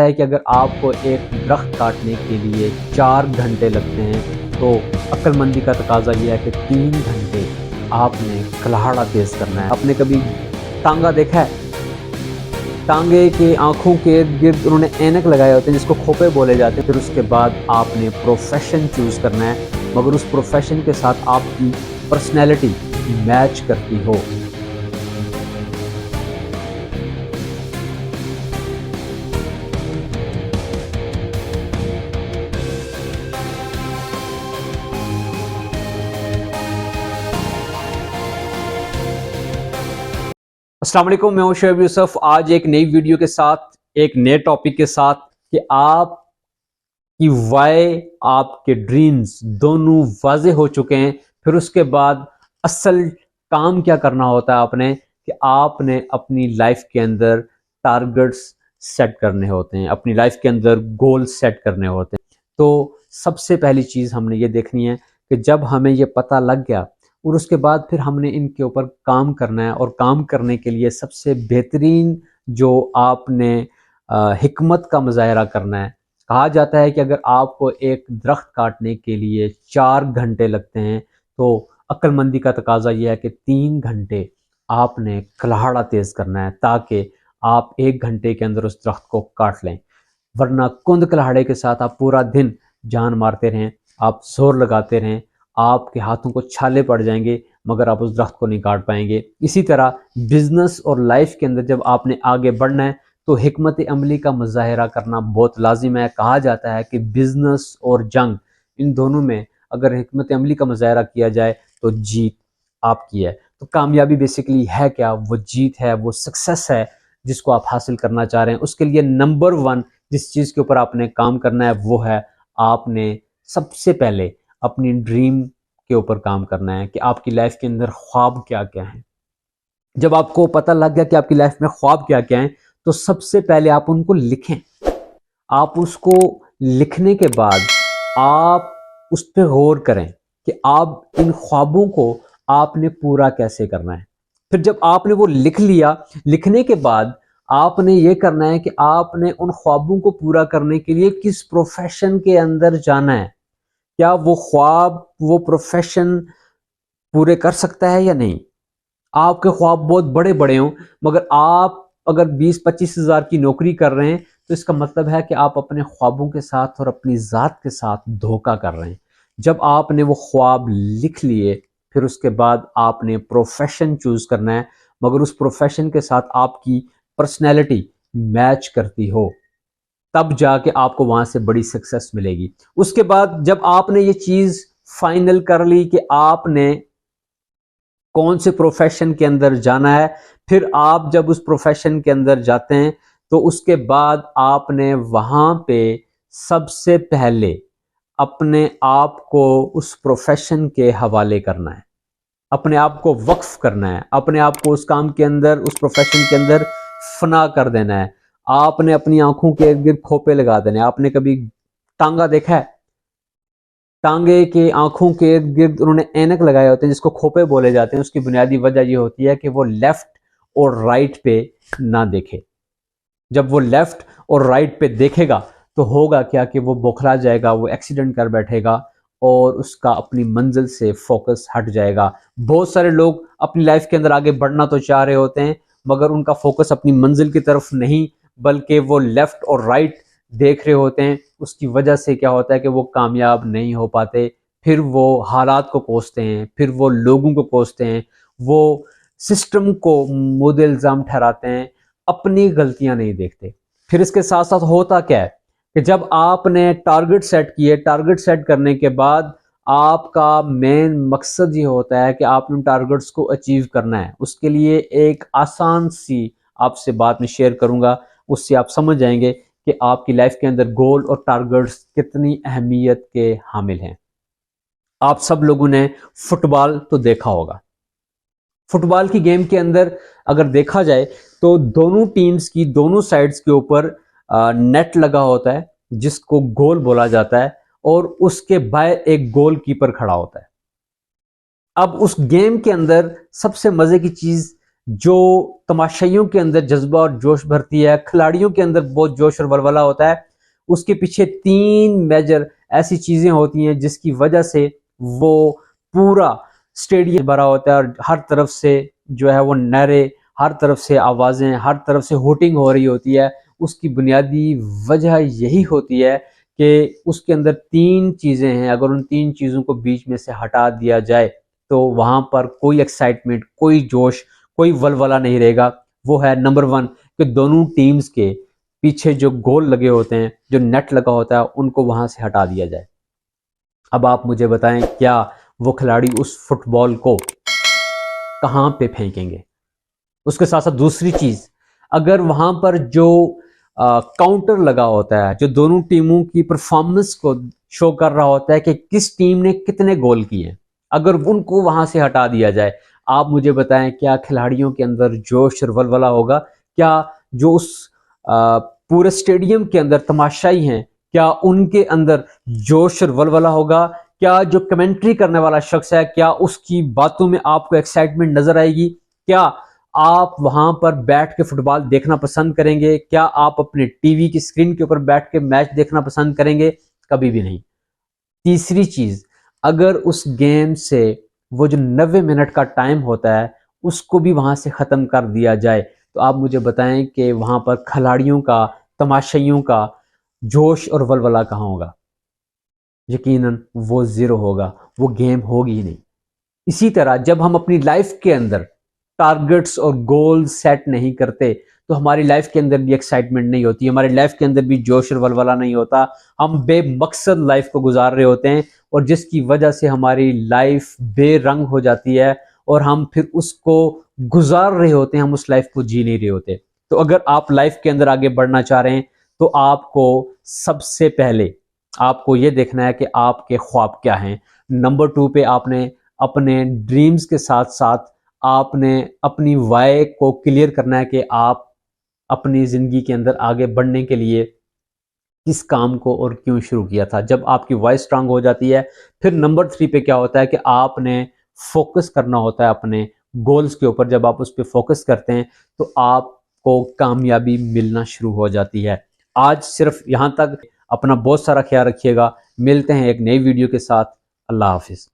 है कि अगर आपको एक दरख्त काटने के लिए 4 घंटे लगते हैं तो अक्लमंदी का तकाजा यह है कि 3 घंटे आपने कल्हाड़ा तेज करना है। आपने कभी टांगा देखा है? टांगे के आंखों के इर्द गिर्द उन्होंने ऐनक लगाए होते हैं जिसको खोपे बोले जाते हैं। फिर उसके बाद आपने प्रोफेशन चूज करना है, मगर उस प्रोफेशन के साथ आपकी पर्सनैलिटी मैच करती हो। अस्सलाम वालेकुम, मैं हूं शोएब यूसुफ। आज एक नई वीडियो के साथ, एक नए टॉपिक के साथ कि आपकी वाई, आपके ड्रीम्स दोनों वाजे हो चुके हैं। फिर उसके बाद असल काम क्या करना होता है आपने, कि आपने अपनी लाइफ के अंदर टारगेट्स सेट करने होते हैं, अपनी लाइफ के अंदर गोल सेट करने होते हैं। तो सबसे पहली चीज़ हमने ये देखनी है कि जब हमें ये पता लग गया और उसके बाद फिर हमने इनके ऊपर काम करना है। और काम करने के लिए सबसे बेहतरीन जो आपने हिकमत का मुजाहरा करना है। कहा जाता है कि अगर आपको एक दरख्त काटने के लिए 4 घंटे लगते हैं तो अक्लमंदी का तकाजा यह है कि 3 घंटे आपने कल्हाड़ा तेज करना है, ताकि आप 1 घंटे के अंदर उस दरख्त को काट लें। वरना कुंद कल्हाड़े के साथ आप पूरा दिन जान मारते रहें, आप जोर लगाते रहें, आपके हाथों को छाले पड़ जाएंगे, मगर आप उस दरख्त को नहीं काट पाएंगे। इसी तरह बिजनेस और लाइफ के अंदर जब आपने आगे बढ़ना है तो हिकमत अमली का मुजाहरा करना बहुत लाजिम है। कहा जाता है कि बिजनेस और जंग, इन दोनों में अगर हिकमत अमली का मुजाहरा किया जाए तो जीत आपकी है। तो कामयाबी बेसिकली है क्या? वो जीत है, वो सक्सेस है जिसको आप हासिल करना चाह रहे हैं। उसके लिए नंबर 1 जिस चीज़ के ऊपर आपने काम करना है वो है, आपने सबसे पहले अपनी ड्रीम के ऊपर काम करना है कि आपकी लाइफ के अंदर ख्वाब क्या क्या हैं। जब आपको पता लग गया कि आपकी लाइफ में ख्वाब क्या क्या हैं, तो सबसे पहले आप उनको लिखें। आप उसको लिखने के बाद आप उस पर गौर करें कि आप इन ख्वाबों को आपने पूरा कैसे करना है। फिर जब आपने वो लिख लिया, लिखने के बाद आपने ये करना है कि आपने उन ख्वाबों को पूरा करने के लिए किस प्रोफेशन के अंदर जाना है। क्या वो ख्वाब, वो प्रोफेशन पूरे कर सकता है या नहीं। आपके ख्वाब बहुत बड़े बड़े हों, मगर आप अगर 20-25 हज़ार की नौकरी कर रहे हैं तो इसका मतलब है कि आप अपने ख्वाबों के साथ और अपनी ज़ात के साथ धोखा कर रहे हैं। जब आपने वो ख्वाब लिख लिए, फिर उसके बाद आपने प्रोफेशन चूज करना है, मगर उस प्रोफेशन के साथ आपकी पर्सनैलिटी मैच करती हो, तब जाके आपको वहां से बड़ी सक्सेस मिलेगी। उसके बाद जब आपने ये चीज फाइनल कर ली कि आपने कौन से प्रोफेशन के अंदर जाना है, फिर आप जब उस प्रोफेशन के अंदर जाते हैं तो उसके बाद आपने वहां पे सबसे पहले अपने आप को उस प्रोफेशन के हवाले करना है, अपने आप को वक्फ करना है, अपने आप को उस काम के अंदर, उस प्रोफेशन के अंदर फना कर देना है। आपने अपनी आंखों के इर्द गिर्द खोपे लगा देने। आपने कभी टांगा देखा है? टांगे के आंखों के इर्द गिर्द उन्होंने ऐनक लगाए होते हैं जिसको खोपे बोले जाते हैं। उसकी बुनियादी वजह यह होती है कि वो लेफ्ट और राइट पे ना देखे। जब वो लेफ्ट और राइट पे देखेगा तो होगा क्या कि वो बौखला जाएगा, वो एक्सीडेंट कर बैठेगा और उसका अपनी मंजिल से फोकस हट जाएगा। बहुत सारे लोग अपनी लाइफ के अंदर आगे बढ़ना तो चाह रहे होते हैं, मगर उनका फोकस अपनी मंजिल की तरफ नहीं, बल्कि वो लेफ्ट और राइट देख रहे होते हैं। उसकी वजह से क्या होता है कि वो कामयाब नहीं हो पाते। फिर वो हालात को कोसते हैं, फिर वो लोगों को कोसते हैं, वो सिस्टम को मुद्दे इल्ज़ाम ठहराते हैं, अपनी गलतियां नहीं देखते। फिर इसके साथ साथ होता क्या है कि जब आपने टारगेट सेट किए, टारगेट सेट करने के बाद आपका मेन मकसद ये होता है कि आपने उन टारगेट्स को अचीव करना है। उसके लिए एक आसान सी आपसे बात मैं शेयर करूंगा, उससे आप समझ जाएंगे कि आपकी लाइफ के अंदर गोल और टारगेट्स कितनी अहमियत के हामिल हैं। आप सब लोगों ने फुटबॉल तो देखा होगा। फुटबॉल की गेम के अंदर अगर देखा जाए तो दोनों टीम्स की, दोनों साइड्स के ऊपर नेट लगा होता है जिसको गोल बोला जाता है, और उसके बाहर एक गोलकीपर खड़ा होता है। अब उस गेम के अंदर सबसे मजे की चीज जो तमाशाइयों के अंदर जज्बा और जोश भरती है, खिलाड़ियों के अंदर बहुत जोश और वलवला होता है, उसके पीछे 3 मेजर ऐसी चीजें होती हैं जिसकी वजह से वो पूरा स्टेडियम भरा होता है और हर तरफ से जो है वो नारे, हर तरफ से आवाजें, हर तरफ से होटिंग हो रही होती है। उसकी बुनियादी वजह यही होती है कि उसके अंदर 3 चीजें हैं। अगर उन 3 चीजों को बीच में से हटा दिया जाए तो वहां पर कोई एक्साइटमेंट, कोई जोश, कोई वलवला नहीं रहेगा। वो है नंबर 1 कि दोनों टीम्स के पीछे जो गोल लगे होते हैं, जो नेट लगा होता है, उनको वहां से हटा दिया जाए। अब आप मुझे बताएं, क्या वो खिलाड़ी उस फुटबॉल को कहां पे फेंकेंगे? उसके साथ साथ दूसरी चीज, अगर वहां पर जो काउंटर लगा होता है, जो दोनों टीमों की परफॉर्मेंस को शो कर रहा होता है कि किस टीम ने कितने गोल किए, अगर उनको वहां से हटा दिया जाए, आप मुझे बताएं क्या खिलाड़ियों के अंदर जोश और वलवला होगा? क्या जो उस पूरे स्टेडियम के अंदर तमाशाई हैं, क्या उनके अंदर जोश और वलवला होगा? क्या जो कमेंट्री करने वाला शख्स है, क्या उसकी बातों में आपको एक्साइटमेंट नजर आएगी? क्या आप वहां पर बैठ के फुटबॉल देखना पसंद करेंगे? क्या आप अपने टीवी की स्क्रीन के ऊपर बैठ के मैच देखना पसंद करेंगे? कभी भी नहीं। तीसरी चीज, अगर उस गेम से वो जो 90 मिनट का टाइम होता है उसको भी वहां से खत्म कर दिया जाए, तो आप मुझे बताएं कि वहां पर खिलाड़ियों का, तमाशाइयों का जोश और वलवला कहां होगा? यकीनन वो जीरो होगा, वो गेम होगी ही नहीं। इसी तरह जब हम अपनी लाइफ के अंदर टारगेट्स और गोल सेट नहीं करते तो हमारी लाइफ के अंदर भी एक्साइटमेंट नहीं होती, हमारी लाइफ के अंदर भी जोश और वलवला नहीं होता। हम बेमकसद लाइफ को गुजार रहे होते हैं और जिसकी वजह से हमारी लाइफ बेरंग हो जाती है और हम फिर उसको गुजार रहे होते हैं, हम उस लाइफ को जी नहीं रहे होते। तो अगर आप लाइफ के अंदर आगे बढ़ना चाह रहे हैं तो आपको सबसे पहले आपको यह देखना है कि आपके ख्वाब क्या हैं। नंबर 2 पे आपने अपने ड्रीम्स के साथ साथ आपने अपनी वाई को क्लियर करना है कि आप अपनी जिंदगी के अंदर आगे बढ़ने के लिए किस काम को और क्यों शुरू किया था। जब आपकी वाई स्ट्रांग हो जाती है, फिर नंबर 3 पे क्या होता है कि आपने फोकस करना होता है अपने गोल्स के ऊपर। जब आप उस पर फोकस करते हैं तो आपको कामयाबी मिलना शुरू हो जाती है। आज सिर्फ यहाँ तक। अपना बहुत सारा ख्याल रखिएगा। मिलते हैं एक नई वीडियो के साथ। अल्लाह हाफिज।